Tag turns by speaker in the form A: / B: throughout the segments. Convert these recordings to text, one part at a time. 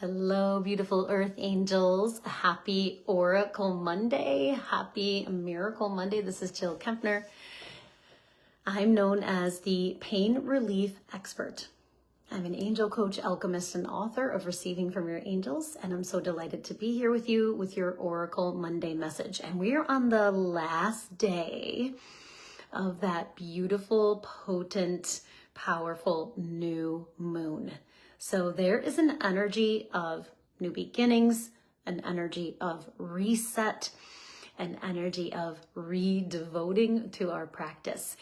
A: Hello, beautiful earth angels. Happy Oracle Monday. Happy Miracle Monday. This is Jill Kempner. I'm known as the pain relief expert. I'm an angel coach, alchemist, and author of Receiving from Your Angels. And I'm so delighted to be here with you with your Oracle Monday message. And we are on the last day of that beautiful, potent, powerful new moon. So there is an energy of new beginnings, an energy of reset, an energy of re-devoting to our practice.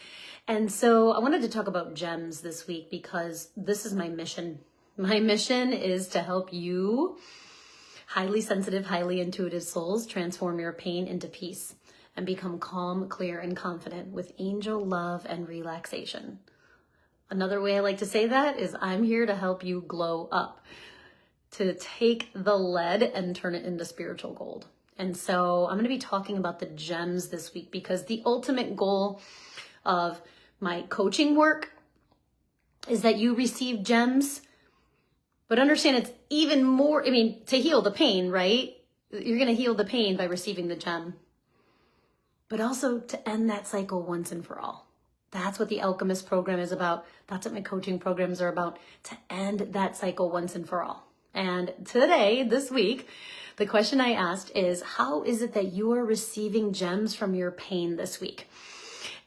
A: And so I wanted to talk about gems this week because this is my mission. My mission is to help you, highly sensitive, highly intuitive souls, transform your pain into peace and become calm, clear, and confident with angel love and relaxation. Another way I like to say that is I'm here to help you glow up, to take the lead and turn it into spiritual gold. And so I'm going to be talking about the gems this week because the ultimate goal of my coaching work is that you receive gems, but understand it's even more, to heal the pain, right? You're going to heal the pain by receiving the gem, but also to end that cycle once and for all. That's what the Alchemist program is about. That's what my coaching programs are about, to end that cycle once and for all. And today, this week, the question I asked is, how is it that you are receiving gems from your pain this week?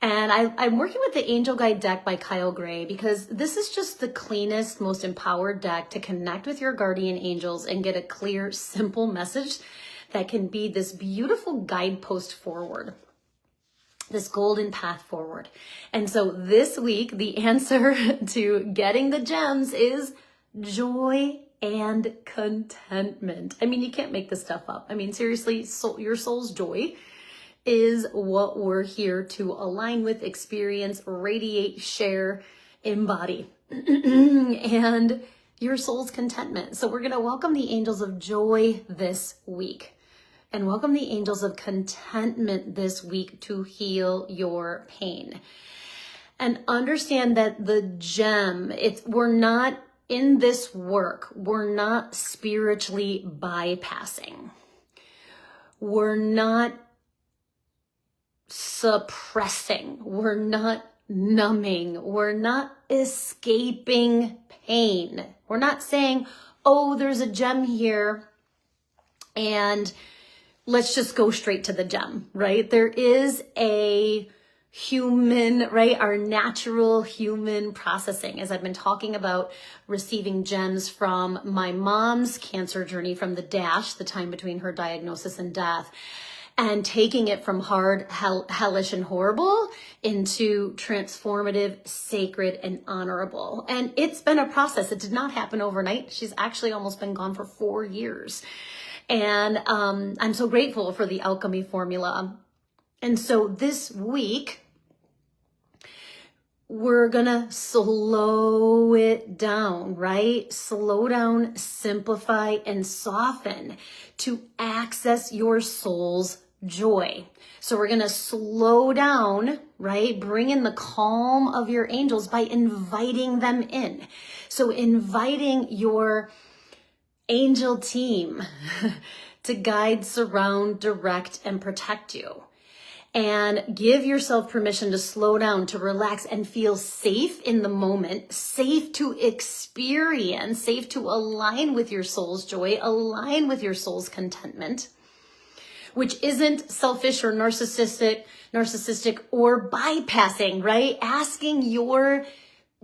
A: And I'm working with the Angel Guide deck by Kyle Gray because this is just the cleanest, most empowered deck to connect with your guardian angels and get a clear, simple message that can be this beautiful guidepost forward. This golden path forward. And so this week, the answer to getting the gems is joy and contentment. You can't make this stuff up. Seriously, your soul's joy is what we're here to align with, experience, radiate, share, embody. And your soul's contentment. So we're going to welcome the angels of joy this week. And welcome the angels of contentment this week to heal your pain. And understand that the gem, we're not in this work, we're not spiritually bypassing. We're not suppressing. We're not numbing. We're not escaping pain. We're not saying, oh, there's a gem here and let's just go straight to the gem, right? There is a human, right? Our natural human processing, as I've been talking about receiving gems from my mom's cancer journey from the the time between her diagnosis and death, and taking it from hard, hellish, and horrible into transformative, sacred, and honorable. And it's been a process. It did not happen overnight. She's actually almost been gone for 4 years. And I'm so grateful for the alchemy formula. And so this week, we're gonna slow it down, right? Slow down, simplify, and soften to access your soul's joy. So we're gonna slow down, right? Bring in the calm of your angels by inviting them in. So inviting your angel team to guide, surround, direct, and protect you. And give yourself permission to slow down, to relax, and feel safe in the moment, safe to experience, safe to align with your soul's joy, align with your soul's contentment, which isn't selfish or narcissistic or bypassing, right?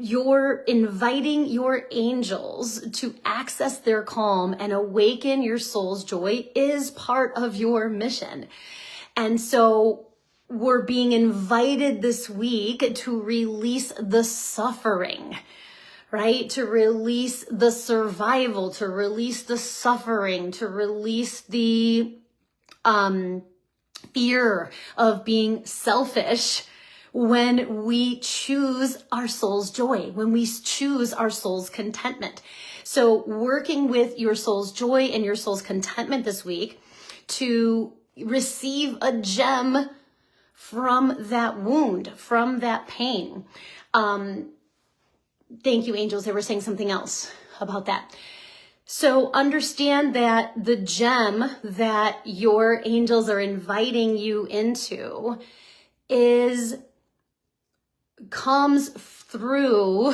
A: You're inviting your angels to access their calm and awaken your soul's joy is part of your mission. And so we're being invited this week to release the suffering, right? To release the survival, to release the suffering, to release the fear of being selfish, when we choose our soul's joy, when we choose our soul's contentment. So working with your soul's joy and your soul's contentment this week to receive a gem from that wound, from that pain. Thank you, angels. They were saying something else about that. So understand that the gem that your angels are inviting you into comes through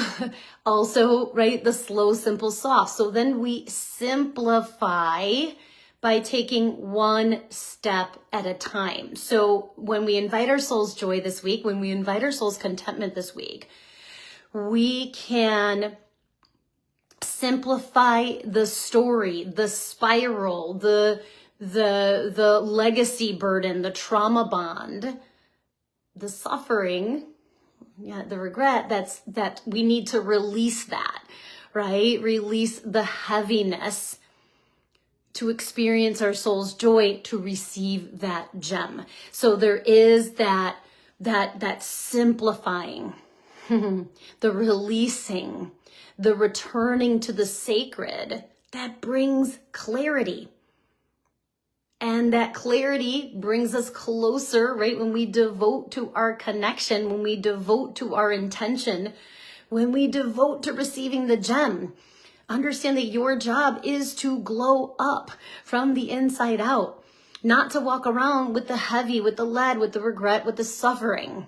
A: also, right, the slow, simple, soft. So then we simplify by taking one step at a time. So when we invite our soul's joy this week, when we invite our soul's contentment this week, we can simplify the story, the spiral, the legacy burden, the trauma bond, the suffering, the regret, that we need to release that, right? Release the heaviness to experience our soul's joy, to receive that gem. So there is that simplifying, the releasing, the returning to the sacred that brings clarity. And that clarity brings us closer, right? When we devote to our connection, when we devote to our intention, when we devote to receiving the gem. Understand that your job is to glow up from the inside out, not to walk around with the heavy, with the lead, with the regret, with the suffering.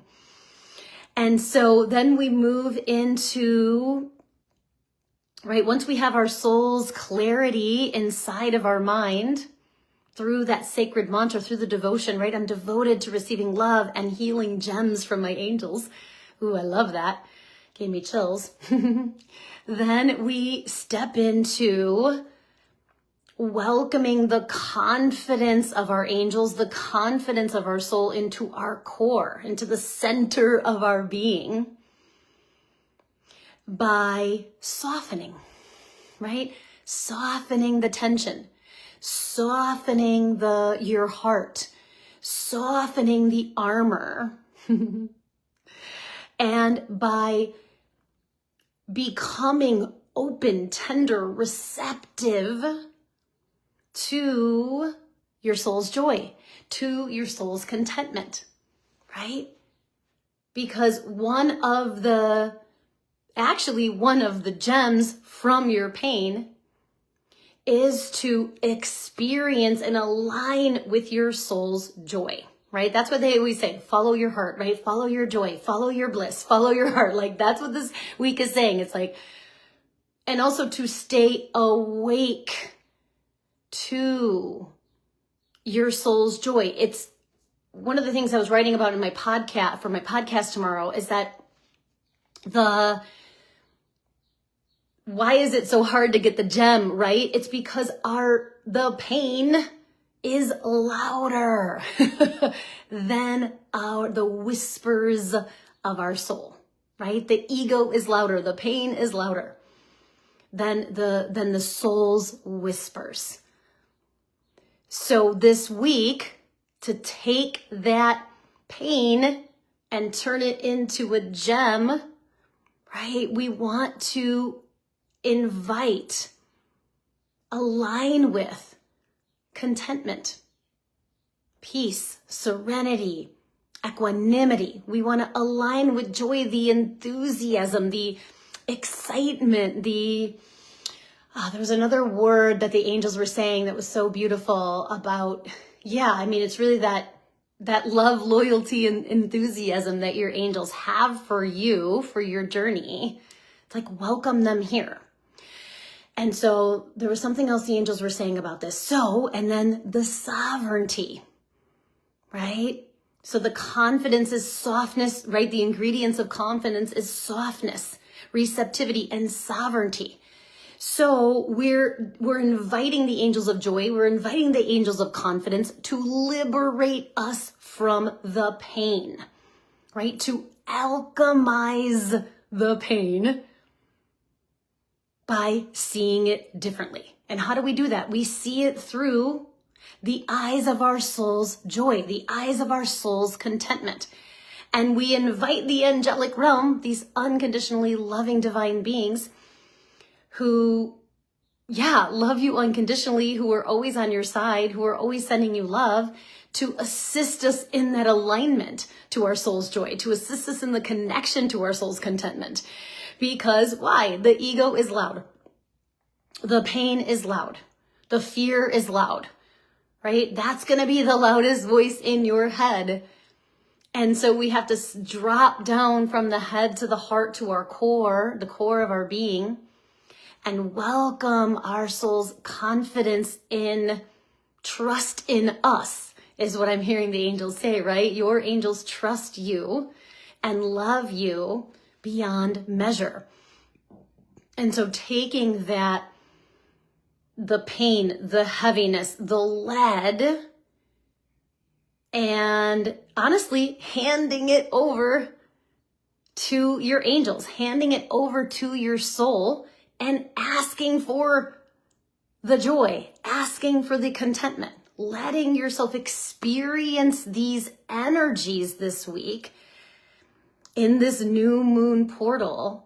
A: And so then we move into, right, once we have our soul's clarity inside of our mind, through that sacred mantra, through the devotion, right? I'm devoted to receiving love and healing gems from my angels. Ooh, I love that. Gave me chills. Then we step into welcoming the confidence of our angels, the confidence of our soul into our core, into the center of our being by softening, right? Softening the tension, softening your heart, softening the armor, and by becoming open, tender, receptive to your soul's joy, to your soul's contentment, right? Because one of the gems from your pain is to experience and align with your soul's joy, right? That's what they always say. Follow your heart, right? Follow your joy, follow your bliss, follow your heart. Like that's what this week is saying. It's like, and also to stay awake to your soul's joy. It's one of the things I was writing about in my podcast, for my podcast tomorrow, is that why is it so hard to get the gem, right? It's because the pain is louder than the whispers of our soul, right? The ego is louder, the pain is louder than the soul's whispers. So this week, to take that pain and turn it into a gem, right? We want to invite, align with contentment, peace, serenity, equanimity. We want to align with joy, the enthusiasm, the excitement, there was another word that the angels were saying that was so beautiful about, it's really that love, loyalty, and enthusiasm that your angels have for you, for your journey. It's like, welcome them here. And so there was something else the angels were saying about this. So, and then the sovereignty, right? So the confidence is softness, right? The ingredients of confidence is softness, receptivity, and sovereignty. So we're inviting the angels of joy, we're inviting the angels of confidence to liberate us from the pain, right? To alchemize the pain by seeing it differently. And how do we do that? We see it through the eyes of our soul's joy, the eyes of our soul's contentment. And we invite the angelic realm, these unconditionally loving divine beings who, love you unconditionally, who are always on your side, who are always sending you love, to assist us in that alignment to our soul's joy, to assist us in the connection to our soul's contentment. Because why? The ego is loud. the pain is loud. The fear is loud, right? That's going to be the loudest voice in your head. And so we have to drop down from the head to the heart to our core, the core of our being, and welcome our soul's confidence in trust in us, is what I'm hearing the angels say, right? Your angels trust you and love you beyond measure. And so taking that, the pain, the heaviness, the lead, and honestly handing it over to your angels, handing it over to your soul, and asking for the joy, asking for the contentment, letting yourself experience these energies this week in this new moon portal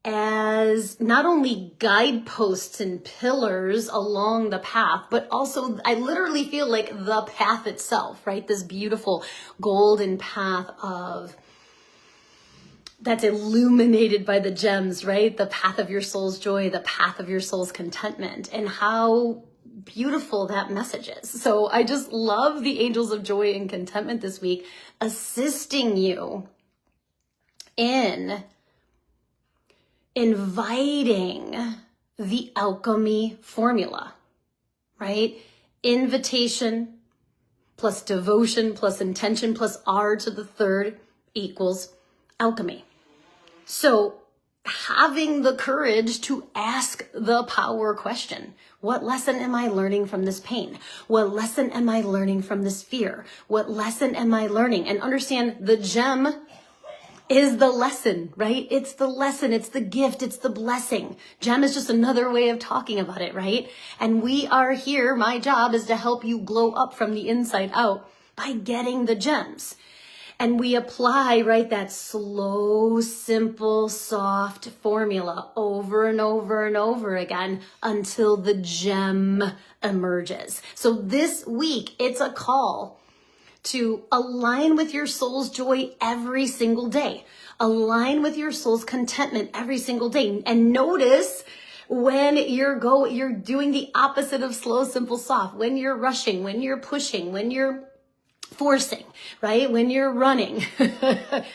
A: as not only guideposts and pillars along the path, but also I literally feel like the path itself, right? This beautiful golden path that's illuminated by the gems, right? The path of your soul's joy, the path of your soul's contentment, and how beautiful that message is. So I just love the angels of joy and contentment this week, assisting you in inviting the alchemy formula, right? Invitation plus devotion plus intention plus R to the third equals alchemy. So having the courage to ask the power question, what lesson am I learning from this pain? What lesson am I learning from this fear? What lesson am I learning? And understand the gem is the lesson, right? It's the lesson, it's the gift, it's the blessing. Gem is just another way of talking about it, right? And we are here, my job is to help you glow up from the inside out by getting the gems. And we apply, right, that slow, simple, soft formula over and over and over again until the gem emerges. So this week, it's a call to align with your soul's joy every single day. Align with your soul's contentment every single day. And notice when you're doing the opposite of slow, simple, soft. When you're rushing, when you're pushing, when you're forcing, right? When you're running,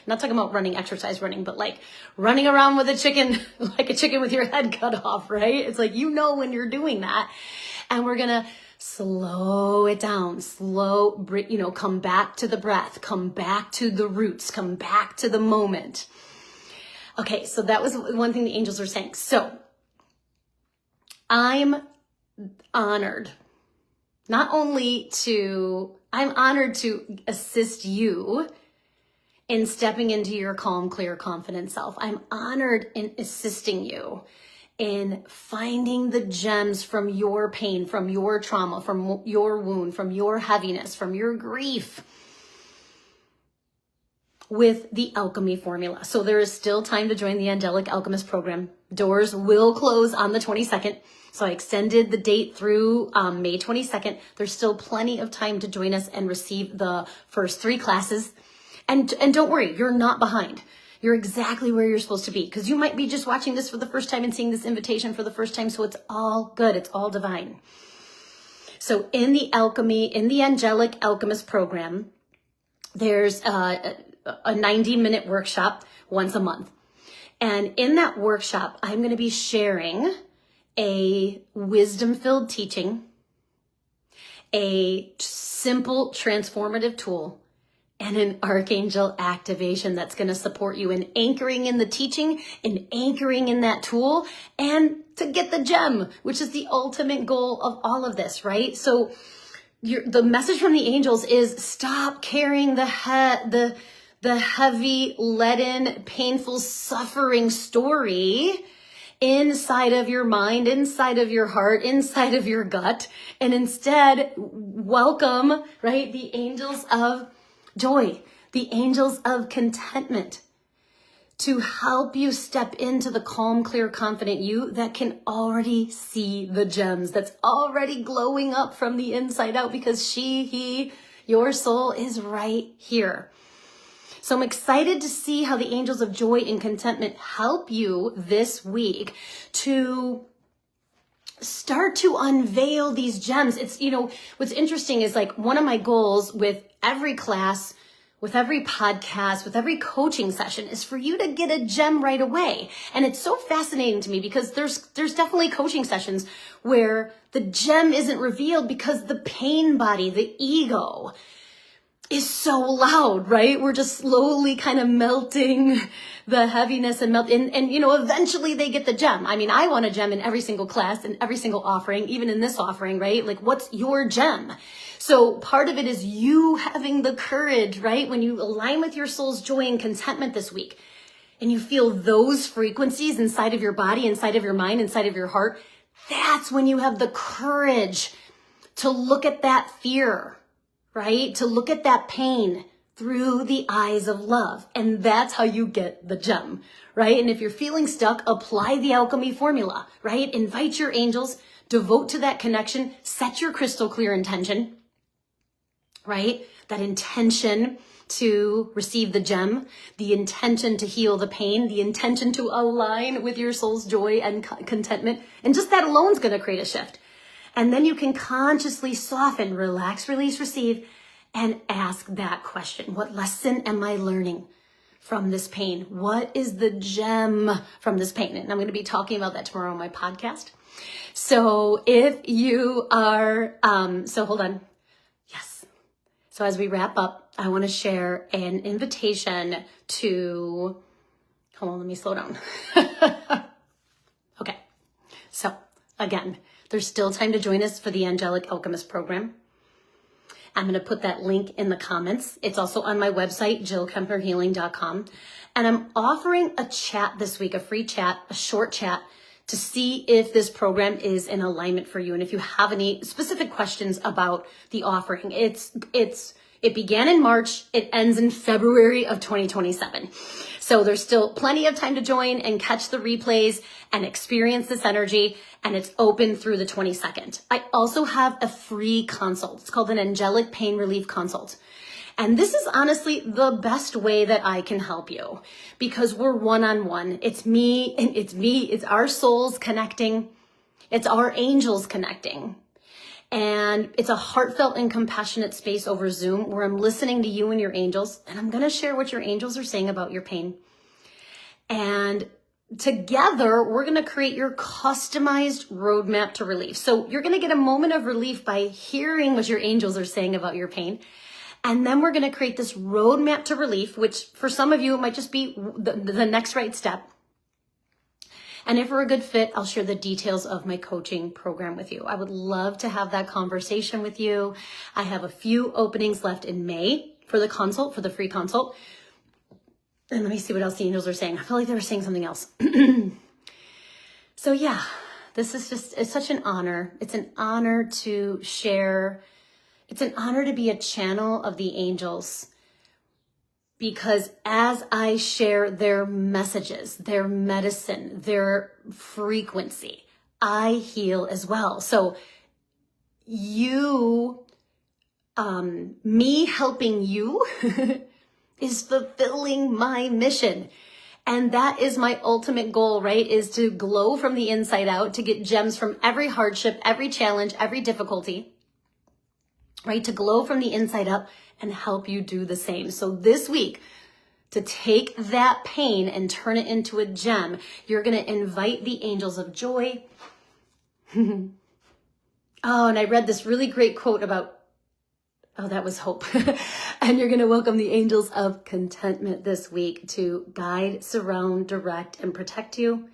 A: not talking about running, exercise running, but like running around with a chicken, like a chicken with your head cut off, right? It's like, you know, when you're doing that, and we're going to slow it down, come back to the breath, come back to the roots, come back to the moment. Okay. So that was one thing the angels were saying. So I'm honored to assist you in stepping into your calm, clear, confident self. I'm honored in assisting you in finding the gems from your pain, from your trauma, from your wound, from your heaviness, from your grief with the alchemy formula. So there is still time to join the Angelic Alchemist program. Doors will close on the 22nd. So I extended the date through May 22nd. There's still plenty of time to join us and receive the first 3 classes. And don't worry, you're not behind. You're exactly where you're supposed to be, because you might be just watching this for the first time and seeing this invitation for the first time. So it's all good. It's all divine. So in the Angelic Alchemist program, there's a 90-minute workshop once a month. And in that workshop, I'm going to be sharing a wisdom-filled teaching, a simple transformative tool, and an archangel activation that's going to support you in anchoring in the teaching and anchoring in that tool, and to get the gem, which is the ultimate goal of all of this, right? So the message from the angels is stop carrying the heavy, leaden, painful, suffering story inside of your mind, inside of your heart, inside of your gut, and instead welcome, right, the angels of joy, the angels of contentment, to help you step into the calm, clear, confident you that can already see the gems, that's already glowing up from the inside out, because your soul is right here. So I'm excited to see how the angels of joy and contentment help you this week to start to unveil these gems. It's, what's interesting is like one of my goals with every class, with every podcast, with every coaching session is for you to get a gem right away. And it's so fascinating to me because there's definitely coaching sessions where the gem isn't revealed because the pain body, the ego, is so loud, right? We're just slowly kind of melting the heaviness and eventually they get the gem. I mean, I want a gem in every single class and every single offering, even in this offering, right? Like, what's your gem? So part of it is you having the courage, right? When you align with your soul's joy and contentment this week and you feel those frequencies inside of your body, inside of your mind, inside of your heart, that's when you have the courage to look at that fear, right? To look at that pain through the eyes of love. And that's how you get the gem, right? And if you're feeling stuck, apply the alchemy formula, right? Invite your angels, devote to that connection, set your crystal clear intention, right? That intention to receive the gem, the intention to heal the pain, the intention to align with your soul's joy and contentment. And just that alone is going to create a shift. And then you can consciously soften, relax, release, receive, and ask that question. What lesson am I learning from this pain? What is the gem from this pain? And I'm going to be talking about that tomorrow on my podcast. So if you are, hold on. Yes. So as we wrap up, I want to share an invitation to, hold on, let me slow down. Okay. So again, there's still time to join us for the Angelic Alchemist program. I'm going to put that link in the comments. It's also on my website, jillkempnerhealing.com. And I'm offering a chat this week, a free chat, a short chat, to see if this program is in alignment for you. And if you have any specific questions about the offering, it began in March, it ends in February of 2027. So there's still plenty of time to join and catch the replays and experience this energy. And it's open through the 22nd. I also have a free consult. It's called an Angelic Pain Relief Consult. And this is honestly the best way that I can help you because we're one-on-one. It's me, it's our souls connecting. It's our angels connecting. And it's a heartfelt and compassionate space over Zoom where I'm listening to you and your angels. And I'm going to share what your angels are saying about your pain. And together, we're going to create your customized roadmap to relief. So you're going to get a moment of relief by hearing what your angels are saying about your pain. And then we're going to create this roadmap to relief, which for some of you, it might just be the next right step. And if we're a good fit, I'll share the details of my coaching program with you. I would love to have that conversation with you. I have a few openings left in May for the consult, for the free consult. And let me see what else the angels are saying. I feel like they were saying something else. So yeah, this is just, it's such an honor. It's an honor to share. It's an honor to be a channel of the angels. Because as I share their messages, their medicine, their frequency, I heal as well. So me helping you is fulfilling my mission. And that is my ultimate goal, right? Is to glow from the inside out, to get gems from every hardship, every challenge, every difficulty, right? To glow from the inside up and help you do the same. So this week, to take that pain and turn it into a gem, you're going to invite the angels of joy. Oh, and I read this really great quote about, oh, that was hope. And you're going to welcome the angels of contentment this week to guide, surround, direct, and protect you.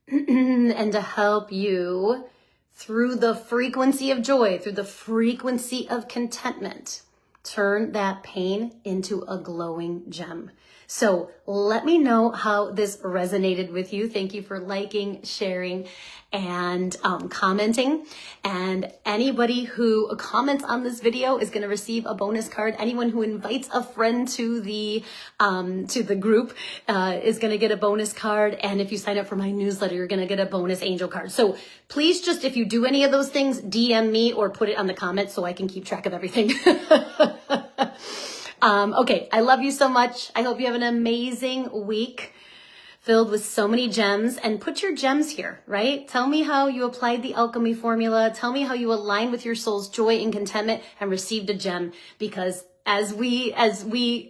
A: And to help you through the frequency of joy, through the frequency of contentment, turn that pain into a glowing gem. So let me know how this resonated with you. Thank you for liking, sharing, and commenting. And anybody who comments on this video is going to receive a bonus card. Anyone who invites a friend to the group is going to get a bonus card. And if you sign up for my newsletter, you're going to get a bonus angel card. So please just, if you do any of those things, DM me or put it on the comments so I can keep track of everything. Okay, I love you so much. I hope you have an amazing week. filled with so many gems, and put your gems here, right? Tell me how you applied the alchemy formula. Tell me how you aligned with your soul's joy and contentment and received a gem, because as we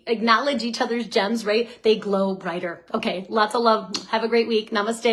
A: acknowledge each other's gems, right, they glow brighter. Okay, lots of love. Have a great week. Namaste.